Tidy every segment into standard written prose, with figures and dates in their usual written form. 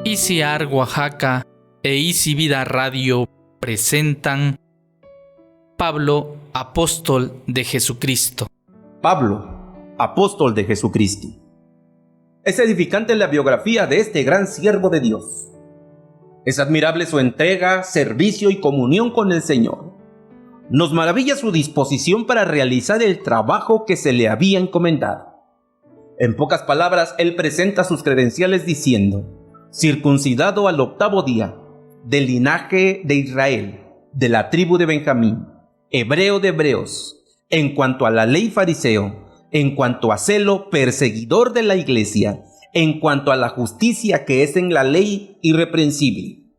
ICIAR Oaxaca e ICI Vida Radio presentan Pablo, apóstol de Jesucristo. Pablo, apóstol de Jesucristo. Es edificante la biografía de este gran siervo de Dios. Es admirable su entrega, servicio y comunión con el Señor. Nos maravilla su disposición para realizar el trabajo que se le había encomendado. En pocas palabras, él presenta sus credenciales diciendo: circuncidado al 8º día, del linaje de Israel, de la tribu de Benjamín, hebreo de hebreos, en cuanto a la ley fariseo, en cuanto a celo perseguidor de la iglesia, en cuanto a la justicia que es en la ley irreprensible.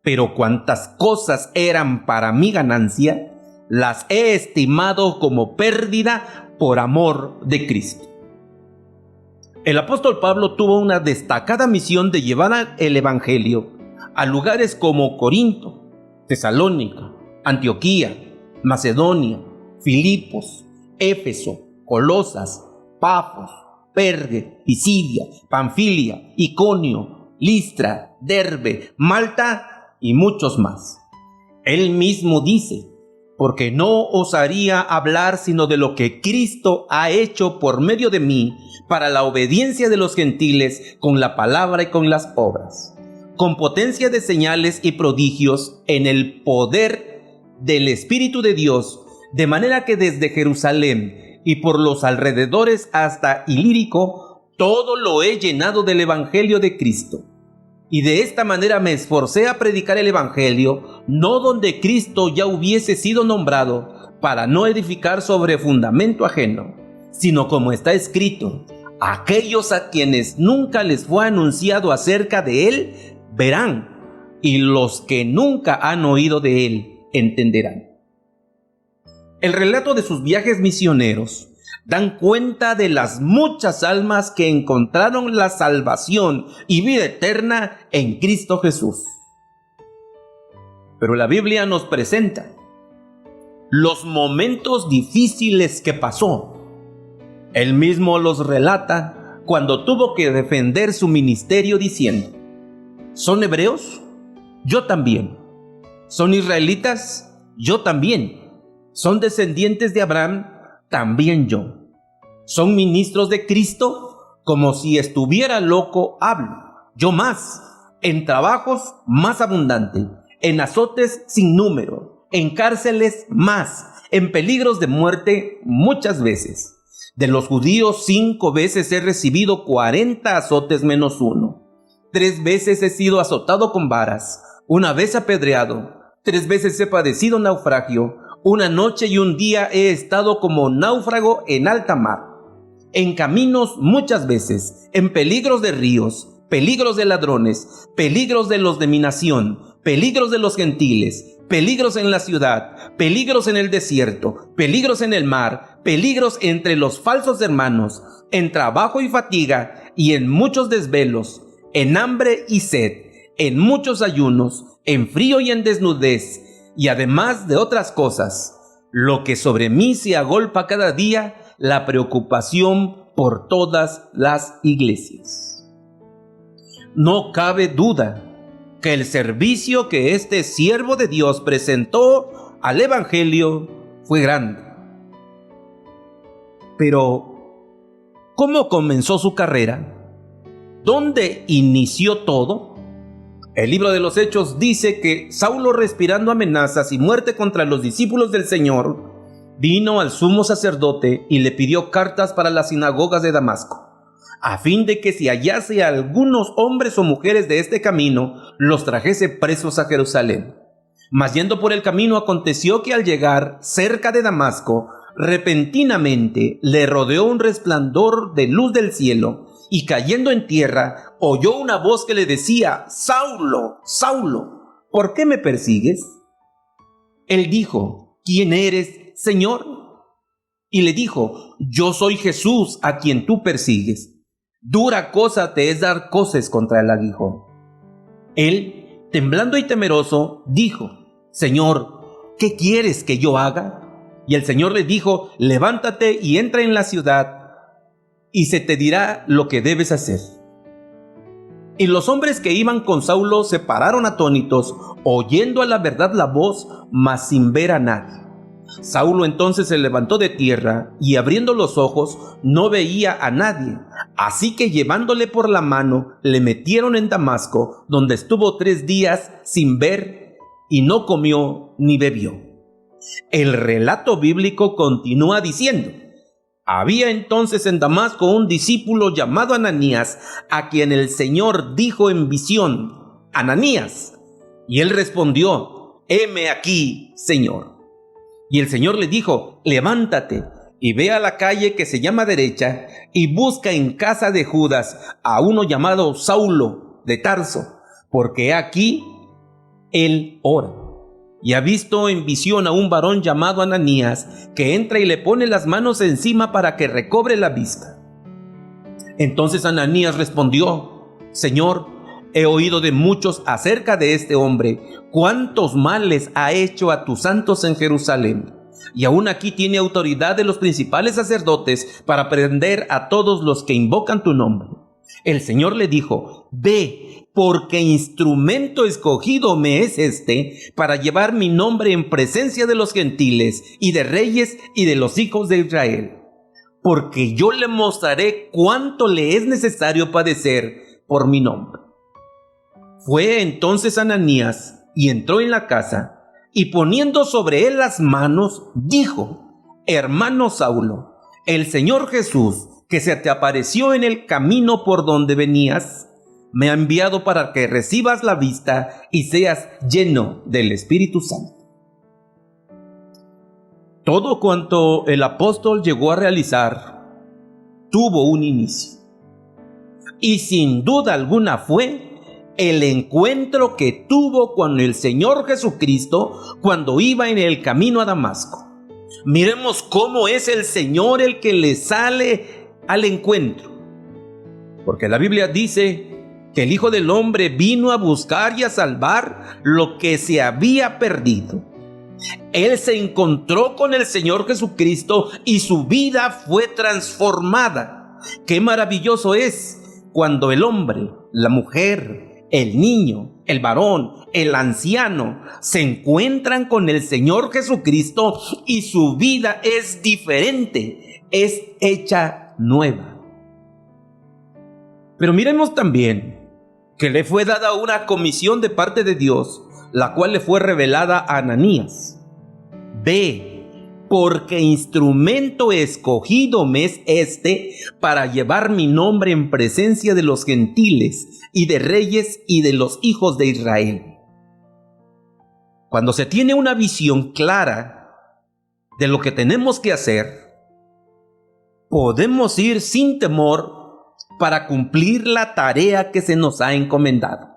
Pero cuantas cosas eran para mi ganancia, las he estimado como pérdida por amor de Cristo. El apóstol Pablo tuvo una destacada misión de llevar el evangelio a lugares como Corinto, Tesalónica, Antioquía, Macedonia, Filipos, Éfeso, Colosas, Pafos, Perge, Pisidia, Panfilia, Iconio, Listra, Derbe, Malta y muchos más. Él mismo dice: porque no osaría hablar sino de lo que Cristo ha hecho por medio de mí para la obediencia de los gentiles con la palabra y con las obras, con potencia de señales y prodigios en el poder del Espíritu de Dios, de manera que desde Jerusalén y por los alrededores hasta Ilírico, todo lo he llenado del Evangelio de Cristo. Y de esta manera me esforcé a predicar el Evangelio, no donde Cristo ya hubiese sido nombrado, para no edificar sobre fundamento ajeno, sino como está escrito: aquellos a quienes nunca les fue anunciado acerca de Él, verán, y los que nunca han oído de Él, entenderán. El relato de sus viajes misioneros dan cuenta de las muchas almas que encontraron la salvación y vida eterna en Cristo Jesús. Pero la Biblia nos presenta los momentos difíciles que pasó. Él mismo los relata cuando tuvo que defender su ministerio diciendo: ¿son hebreos? Yo también. ¿Son israelitas? Yo también. ¿Son descendientes de Abraham? También yo. ¿Son ministros de Cristo? Como si estuviera loco hablo. Yo más. En trabajos más abundante, en azotes sin número, en cárceles más, en peligros de muerte muchas veces. De los judíos 5 veces he recibido 40 azotes menos 1. 3 veces he sido azotado con varas, 1 vez apedreado, 3 veces he padecido naufragio, 1 noche y 1 día he estado como náufrago en alta mar, en caminos muchas veces, en peligros de ríos, peligros de ladrones, peligros de los de mi nación, peligros de los gentiles, peligros en la ciudad, peligros en el desierto, peligros en el mar, peligros entre los falsos hermanos, en trabajo y fatiga, y en muchos desvelos, en hambre y sed, en muchos ayunos, en frío y en desnudez, y además de otras cosas, lo que sobre mí se agolpa cada día, la preocupación por todas las iglesias. No cabe duda que el servicio que este siervo de Dios presentó al Evangelio fue grande. Pero, ¿cómo comenzó su carrera? ¿Dónde inició todo? El libro de los Hechos dice que Saulo, respirando amenazas y muerte contra los discípulos del Señor, vino al sumo sacerdote y le pidió cartas para las sinagogas de Damasco, a fin de que si hallase a algunos hombres o mujeres de este camino, los trajese presos a Jerusalén. Mas yendo por el camino, aconteció que al llegar cerca de Damasco, repentinamente le rodeó un resplandor de luz del cielo, y cayendo en tierra, oyó una voz que le decía: Saulo, Saulo, ¿por qué me persigues? Él dijo: ¿quién eres, Señor? Y le dijo: yo soy Jesús a quien tú persigues. Dura cosa te es dar coces contra el aguijón. Él, temblando y temeroso, dijo: Señor, ¿qué quieres que yo haga? Y el Señor le dijo: levántate y entra en la ciudad, y se te dirá lo que debes hacer. Y los hombres que iban con Saulo se pararon atónitos, oyendo a la verdad la voz, mas sin ver a nadie. Saulo entonces se levantó de tierra, y abriendo los ojos no veía a nadie. Así que llevándole por la mano, le metieron en Damasco, donde estuvo 3 días sin ver, y no comió ni bebió. El relato bíblico continúa diciendo: había entonces en Damasco un discípulo llamado Ananías, a quien el Señor dijo en visión: Ananías. Y él respondió: heme aquí, Señor. Y el Señor le dijo: levántate y ve a la calle que se llama Derecha, y busca en casa de Judas a uno llamado Saulo de Tarso, porque aquí él ora. Y ha visto en visión a un varón llamado Ananías, que entra y le pone las manos encima para que recobre la vista. Entonces Ananías respondió: Señor, he oído de muchos acerca de este hombre, cuántos males ha hecho a tus santos en Jerusalén. Y aún aquí tiene autoridad de los principales sacerdotes para prender a todos los que invocan tu nombre. El Señor le dijo: ve, porque instrumento escogido me es este para llevar mi nombre en presencia de los gentiles y de reyes y de los hijos de Israel. Porque yo le mostraré cuánto le es necesario padecer por mi nombre. Fue entonces Ananías y entró en la casa, y poniendo sobre él las manos, dijo: hermano Saulo, el Señor Jesús, que se te apareció en el camino por donde venías, me ha enviado para que recibas la vista y seas lleno del Espíritu Santo. Todo cuanto el apóstol llegó a realizar tuvo un inicio, y sin duda alguna fue el encuentro que tuvo con el Señor Jesucristo cuando iba en el camino a Damasco. Miremos cómo es el Señor el que le sale al encuentro, porque la Biblia dice que el Hijo del Hombre vino a buscar y a salvar lo que se había perdido. Él se encontró con el Señor Jesucristo y su vida fue transformada. Qué maravilloso es cuando el hombre, la mujer, el niño, el varón, el anciano se encuentran con el Señor Jesucristo y su vida es diferente, es hecha nueva. Pero miremos también que le fue dada una comisión de parte de Dios, la cual le fue revelada a Ananías. Ve, porque instrumento escogido me es este para llevar mi nombre en presencia de los gentiles y de reyes y de los hijos de Israel. Cuando se tiene una visión clara de lo que tenemos que hacer, podemos ir sin temor para cumplir la tarea que se nos ha encomendado.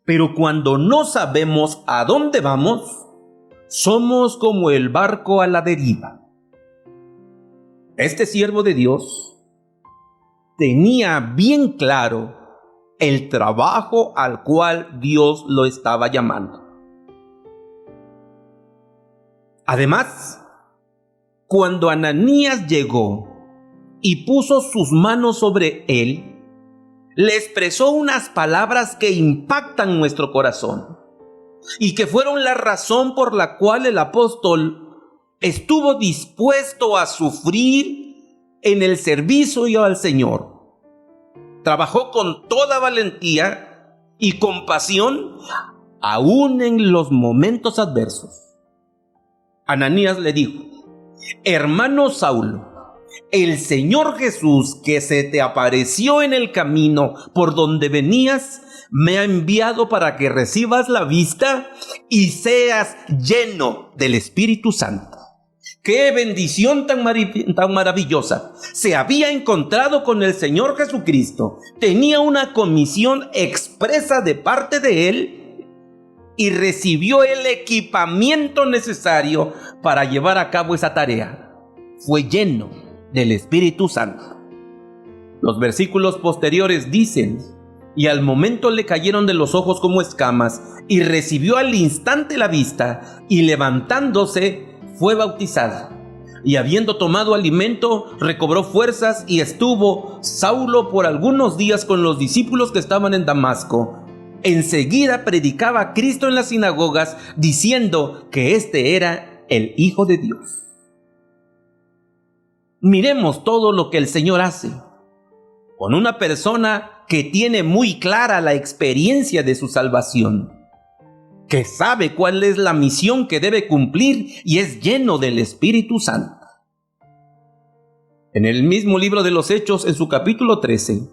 Pero cuando no sabemos a dónde vamos, somos como el barco a la deriva. Este siervo de Dios tenía bien claro el trabajo al cual Dios lo estaba llamando. Además, cuando Ananías llegó y puso sus manos sobre él, le expresó unas palabras que impactan nuestro corazón y que fueron la razón por la cual el apóstol estuvo dispuesto a sufrir en el servicio al Señor. Trabajó con toda valentía y compasión, aún en los momentos adversos. Ananías le dijo: hermano Saulo, el Señor Jesús, que se te apareció en el camino por donde venías, me ha enviado para que recibas la vista y seas lleno del Espíritu Santo. ¡Qué bendición tan maravillosa! Se había encontrado con el Señor Jesucristo, tenía una comisión expresa de parte de Él y recibió el equipamiento necesario para llevar a cabo esa tarea. Fue lleno del Espíritu Santo. Los versículos posteriores dicen: y al momento le cayeron de los ojos como escamas, y recibió al instante la vista, y levantándose fue bautizado. Y habiendo tomado alimento, recobró fuerzas y estuvo Saulo por algunos días con los discípulos que estaban en Damasco. Enseguida predicaba a Cristo en las sinagogas, diciendo que este era el Hijo de Dios. Miremos todo lo que el Señor hace con una persona que tiene muy clara la experiencia de su salvación, que sabe cuál es la misión que debe cumplir y es lleno del Espíritu Santo. En el mismo libro de los Hechos, en su capítulo 13,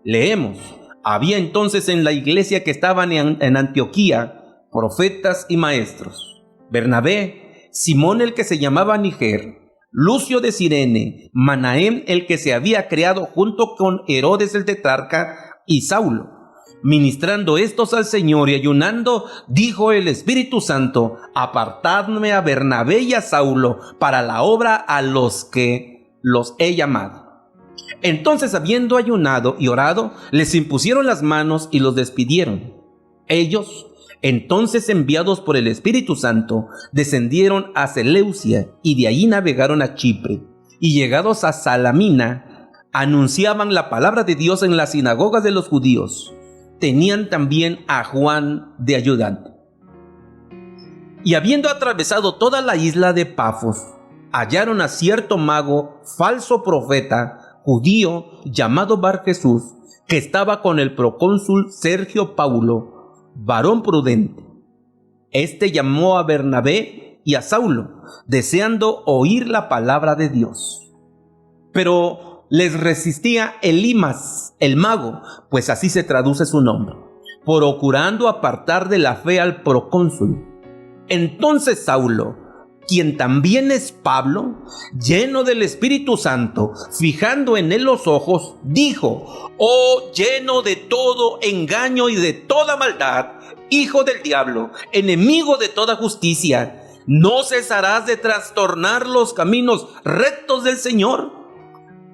leemos: había entonces en la iglesia que estaban en Antioquía profetas y maestros: Bernabé, Simón el que se llamaba Niger, Lucio de Cirene, Manaén el que se había creado junto con Herodes el tetrarca, y Saulo. Ministrando estos al Señor y ayunando, dijo el Espíritu Santo: apartadme a Bernabé y a Saulo para la obra a los que los he llamado. Entonces, habiendo ayunado y orado, les impusieron las manos y los despidieron. Ellos, entonces enviados por el Espíritu Santo, descendieron a Seleucia y de allí navegaron a Chipre, y llegados a Salamina, anunciaban la palabra de Dios en las sinagogas de los judíos. Tenían también a Juan de ayudante. Y habiendo atravesado toda la isla de Pafos, hallaron a cierto mago, falso profeta, judío, llamado Bar Jesús, que estaba con el procónsul Sergio Paulo, varón prudente. Este llamó a Bernabé y a Saulo, deseando oír la palabra de Dios. Pero les resistía Elimas, el mago, pues así se traduce su nombre, procurando apartar de la fe al procónsul. Entonces Saulo, quien también es Pablo, lleno del Espíritu Santo, fijando en él los ojos, dijo: oh, lleno de todo engaño y de toda maldad, hijo del diablo, enemigo de toda justicia, ¿no cesarás de trastornar los caminos rectos del Señor?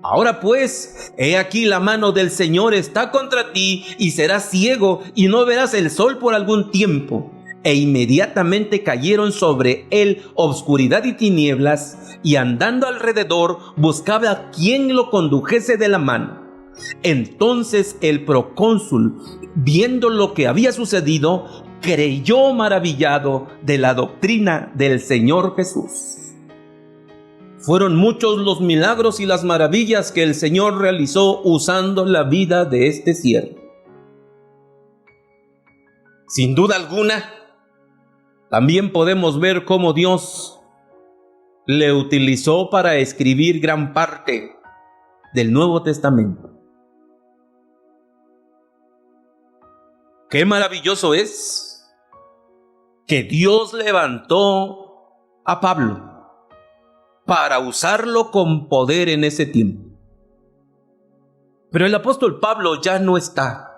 Ahora pues, he aquí la mano del Señor está contra ti, y serás ciego, y no verás el sol por algún tiempo. E inmediatamente cayeron sobre él obscuridad y tinieblas, y andando alrededor buscaba a quien lo condujese de la mano. Entonces el procónsul, viendo lo que había sucedido, creyó maravillado de la doctrina del Señor Jesús. Fueron muchos los milagros y las maravillas que el Señor realizó usando la vida de este siervo. Sin duda alguna, también podemos ver cómo Dios le utilizó para escribir gran parte del Nuevo Testamento. Qué maravilloso es que Dios levantó a Pablo para usarlo con poder en ese tiempo. Pero el apóstol Pablo ya no está.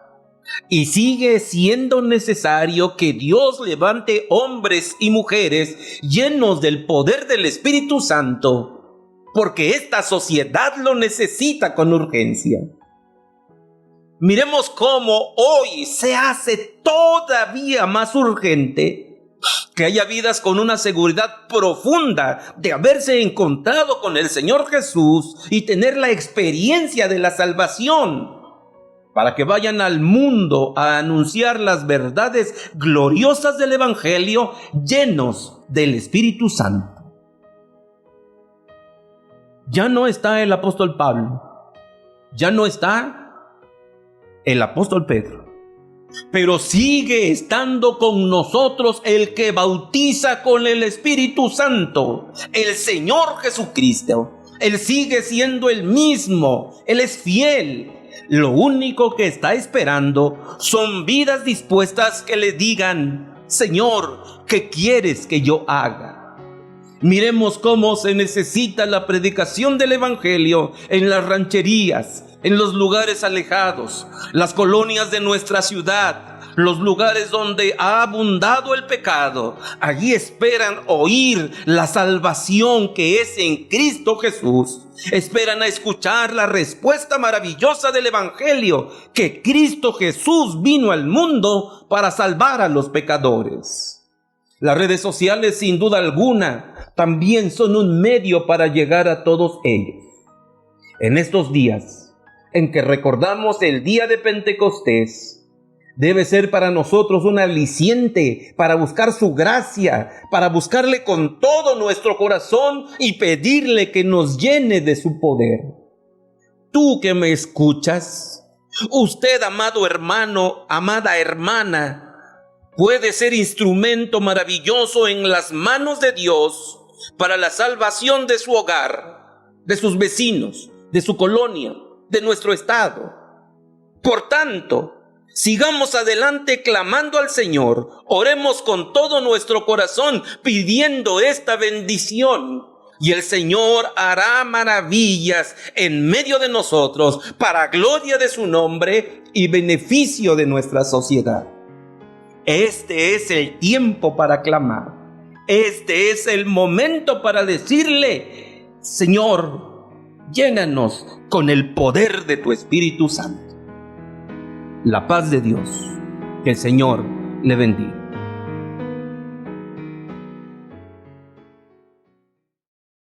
Y sigue siendo necesario que Dios levante hombres y mujeres llenos del poder del Espíritu Santo, porque esta sociedad lo necesita con urgencia. Miremos cómo hoy se hace todavía más urgente que haya vidas con una seguridad profunda de haberse encontrado con el Señor Jesús y tener la experiencia de la salvación, para que vayan al mundo a anunciar las verdades gloriosas del Evangelio llenos del Espíritu Santo. Ya no está el apóstol Pablo, ya no está el apóstol Pedro, pero sigue estando con nosotros el que bautiza con el Espíritu Santo, el Señor Jesucristo. Él sigue siendo el mismo, Él es fiel. Lo único que está esperando son vidas dispuestas que le digan: Señor, ¿qué quieres que yo haga? Miremos cómo se necesita la predicación del Evangelio en las rancherías, en los lugares alejados, las colonias de nuestra ciudad, los lugares donde ha abundado el pecado. Allí esperan oír la salvación que es en Cristo Jesús. Esperan a escuchar la respuesta maravillosa del Evangelio, que Cristo Jesús vino al mundo para salvar a los pecadores. Las redes sociales, sin duda alguna, también son un medio para llegar a todos ellos. En estos días en que recordamos el día de Pentecostés, debe ser para nosotros un aliciente para buscar su gracia, para buscarle con todo nuestro corazón y pedirle que nos llene de su poder. Tú que me escuchas, usted, amado hermano, amada hermana, puede ser instrumento maravilloso en las manos de Dios para la salvación de su hogar, de sus vecinos, de su colonia, de nuestro estado. Por tanto, sigamos adelante clamando al Señor, oremos con todo nuestro corazón pidiendo esta bendición, y el Señor hará maravillas en medio de nosotros para gloria de su nombre y beneficio de nuestra sociedad. Este es el tiempo para clamar. Este es el momento para decirle: Señor, llénanos con el poder de tu Espíritu Santo. La paz de Dios. Que el Señor le bendiga.